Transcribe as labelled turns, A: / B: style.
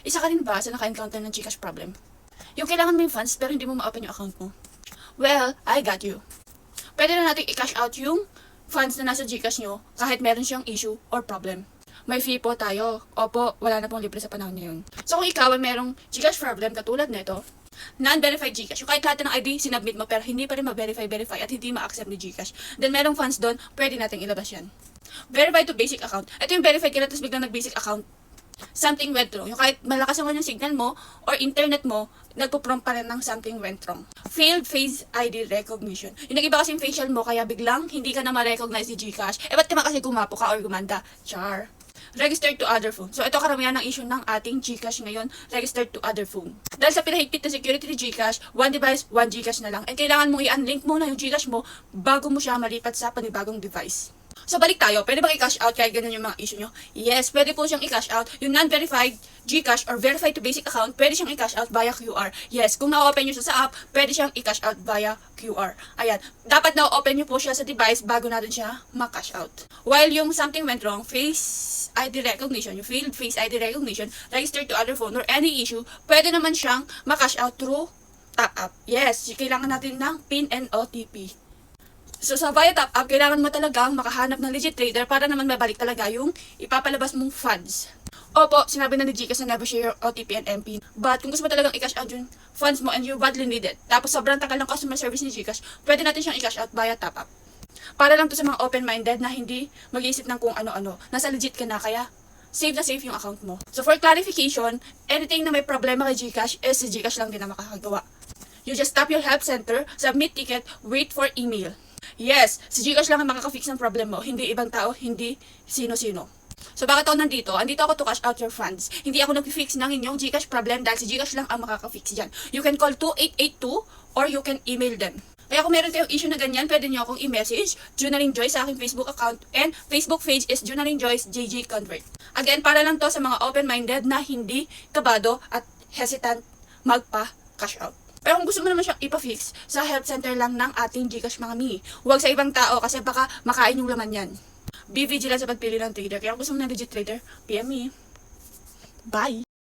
A: Isa ka rin ba sa naka-encounter ng Gcash problem? Yung kailangan mo yung funds pero hindi mo ma-open yung account mo. Well, I got you. Pwede na natin i-cash out yung funds na nasa Gcash nyo kahit meron siyang issue or problem. May fee po tayo. Opo, wala na pong libre sa panahon ngayon. So kung ikaw ay merong Gcash problem katulad nito, non-verified Gcash, yung kahit lahat ng ID sinubmit mo pero hindi pa rin ma-verify at hindi ma-accept ni Gcash, then merong funds doon, pwede nating ilabas yan. Verified to basic account. Ito yung verified ka na tapos biglang nag-basic account. Something went wrong. Yung kahit malakas naman yung signal mo or internet mo, nagpo-prompt pa rin ng something went wrong. Failed Face ID recognition. Yung nag-iba kasing facial mo, kaya biglang hindi ka na ma-recognize ni Gcash. Ba't naman kasi gumapo ka or gumanda? Char. Registered to other phone. So, ito karamihan ng issue ng ating Gcash ngayon, registered to other phone. Dahil sa pinahigpit na security ni Gcash, one device, one Gcash na lang. And kailangan mong i-unlink muna yung Gcash mo bago mo siya malipat sa panibagong device. So, balik tayo. Pwede bang i-cash out kahit ganun yung mga issue nyo? Yes, pwede po siyang i-cash out. Yung non-verified Gcash or verified to basic account, pwede siyang i-cash out via QR. Yes, kung na-open nyo siya sa app, pwede siyang i-cash out via QR. Ayan. Dapat na-open nyo po siya sa device bago natin siya ma-cash out. While yung something went wrong, Face ID recognition, yung failed Face ID recognition, registered to other phone or any issue, pwede naman siyang ma-cash out through Tap App. Yes, kailangan natin ng PIN and OTP. So, sa via Tap App, kailangan mo talagang makahanap ng legit trader para naman mabalik talaga yung ipapalabas mong funds. Opo, sinabi na ni Gcash na never share your OTP and MPIN. But kung gusto mo talagang i-cash out yung funds mo and you badly need it, tapos sobrang tagal ng customer service ni Gcash, pwede natin siyang i-cash out via Tap App. Para lang to sa mga open-minded na hindi mag-iisip ng kung ano-ano. Nasa legit ka na, kaya save na save yung account mo. So, for clarification, anything na may problema kay Gcash is si Gcash lang din na makakagawa. You just tap your help center, submit ticket, wait for email. Yes, si Gcash lang ang makaka-fix ng problem mo, hindi ibang tao, hindi sino-sino. So bakit ako nandito? Andito ako to cash out your funds. Hindi ako nag-fix ng inyong Gcash problem dahil si Gcash lang ang makaka-fix dyan. You can call 2882 or you can email them. Kaya kung meron kayong issue na ganyan, pwede nyo akong i-message, Junaline Joyce sa aking Facebook account, and Facebook page is Junaline Joyce JJ Convert. Again, para lang to sa mga open-minded na hindi kabado at hesitant magpa-cash out. Pero kung gusto mo naman siyang ipa-fix, sa help center lang ng ating Gcash mga mi. Huwag sa ibang tao kasi baka makain yung laman yan. Be vigilant sa pagpili ng trader. Kaya kung gusto mo ng legit trader, PM me. Bye!